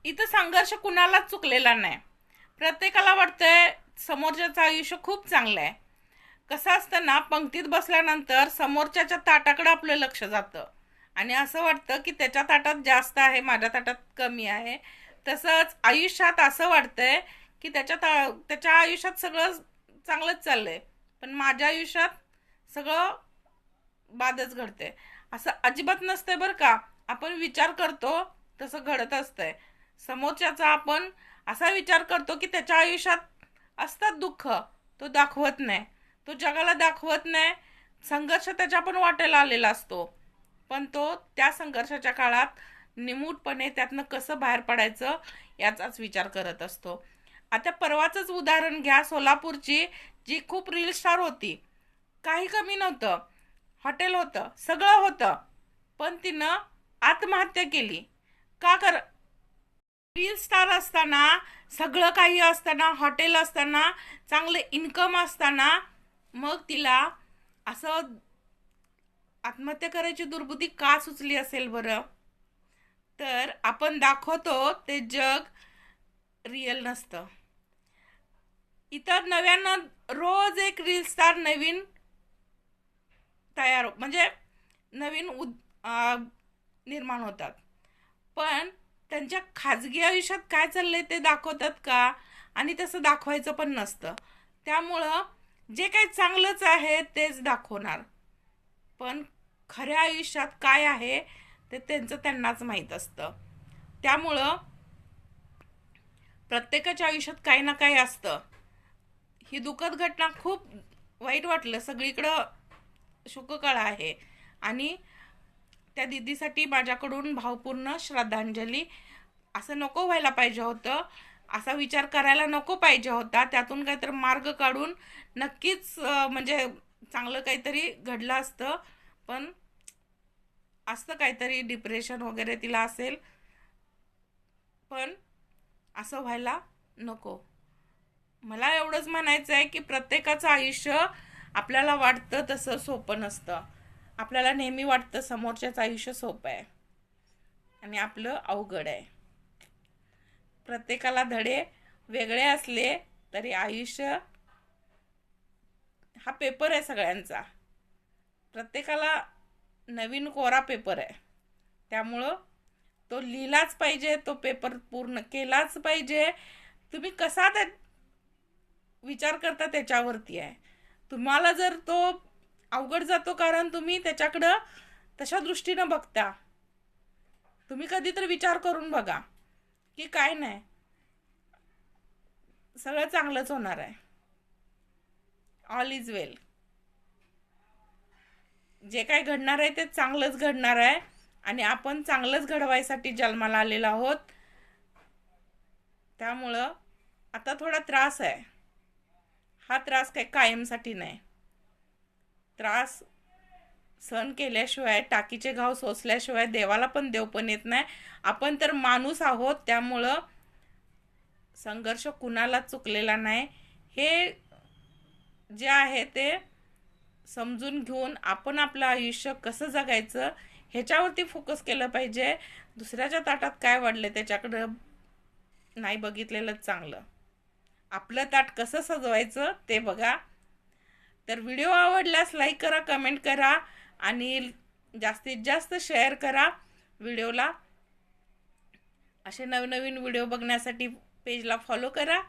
इथं संघर्ष कुणालाच चुकलेला नाही. प्रत्येकाला वाटतंय समोरच्याचं आयुष्य खूप चांगलं आहे. कसं असतं ना, पंक्तीत बसल्यानंतर समोरच्याच्या ताटाकडे आपलं लक्ष जातं आणि असं वाटतं की त्याच्या ताटात जास्त आहे, माझ्या ताटात कमी आहे. तसंच आयुष्यात असं वाटतंय की त्याच्या आयुष्यात सगळं चांगलंच चाललंय, पण माझ्या आयुष्यात सगळं बादच घडते. असं अजिबात नसतंय बरं का. आपण विचार करतो तसं घडत असतंय. समोरच्याचा आपण असा विचार करतो की त्याच्या आयुष्यात असतात दुःख, तो दाखवत नाही, तो जगाला दाखवत नाही. संघर्ष त्याच्या पण वाटेला आलेला असतो, पण तो त्या संघर्षाच्या काळात निमूटपणे त्यातनं कसं बाहेर पडायचं याचाच विचार करत असतो. आता परवाचंच उदाहरण घ्या, सोलापूरची, जी खूप रील स्टार होती. काही कमी नव्हतं, हॉटेल होतं, सगळं होतं, पण तिनं आत्महत्या केली. का कर रील स्टार असताना, सगळं काही असताना, हॉटेल असताना, चांगलं इन्कम असताना, मग तिला असं आत्महत्या करायची दुर्बुद्धी का सुचली असेल बरं? तर आपण दाखवतो ते जग रिअल नसतं. इतर नव्यानं रोज एक रील स्टार नवीन तयार, म्हणजे नवीन निर्माण होतात, पण त्यांच्या खाजगी आयुष्यात काय चाललंय ते दाखवतात का? आणि तसं दाखवायचं पण नसतं. त्यामुळं जे काही चांगलंच आहे तेच दाखवणार, पण खऱ्या आयुष्यात काय आहे ते त्यांचं त्यांनाच माहीत असतं. त्यामुळं प्रत्येकाच्या आयुष्यात काही ना काही असतं. ही दुःखद घटना खूप वाईट वाटलं. सगळीकडं शोककळा आहे आणि त्या दिदीसाठी माझ्याकडून भावपूर्ण श्रद्धांजली. असं नको व्हायला पाहिजे होतं, असा विचार करायला नको पाहिजे होता. त्यातून काहीतरी मार्ग काढून नक्कीच म्हणजे चांगलं काहीतरी घडलं असतं, पण असतं काहीतरी डिप्रेशन वगैरे तिला असेल, पण असं व्हायला नको. मला एवढंच म्हणायचं आहे की प्रत्येकाचं आयुष्य आपल्याला वाटतं तसं सोपं नसतं. आपल्याला नेहमी वाटतं समोरच्याचं आयुष्य सोपं आहे आणि आपलं अवघड आहे. प्रत्येकाला धडे वेगळे असले तरी आयुष्य हा पेपर आहे सगळ्यांचा. प्रत्येकाला नवीन कोरा पेपर आहे, त्यामुळं तो लिहिलाच पाहिजे, तो पेपर पूर्ण केलाच पाहिजे. तुम्ही कसा त्या विचार करता त्याच्यावरती आहे. तुम्हाला जर तो अवघड जातो कारण तुम्ही त्याच्याकडं तशा दृष्टीनं बघता. तुम्ही कधीतरी विचार करून बघा की काय नाही, सगळं चांगलंच होणार आहे. ऑल इज वेल. जे काय घडणार आहे ते चांगलंच घडणार आहे आणि आपण चांगलंच घडवायसाठी जन्माला आलेलो आहोत. त्यामुळं आता थोडा त्रास आहे, हा त्रास काही कायमसाठी नाही. त्रास सहन केल्याशिवाय, टाकीचे घाव सोसल्याशिवाय देवाला पण देव पण येत नाही. आपण तर माणूस आहोत, त्यामुळं संघर्ष कुणाला चुकलेला नाही. हे जे आहे ते समजून घेऊन आपण आपलं आयुष्य कसं जगायचं ह्याच्यावरती फोकस केलं पाहिजे. दुसऱ्याच्या ताटात काय वाढलं त्याच्याकडं नाही बघितलेलं चांगलं. आपलं ताट कसं सजवायचं ते बघा. तर व्हिडिओ आवडल्यास लाईक करा, कमेंट करा आणि जास्तीत जास्त शेअर करा व्हिडिओला. असे नवनवीन व्हिडिओ बघण्यासाठी पेजला फॉलो करा.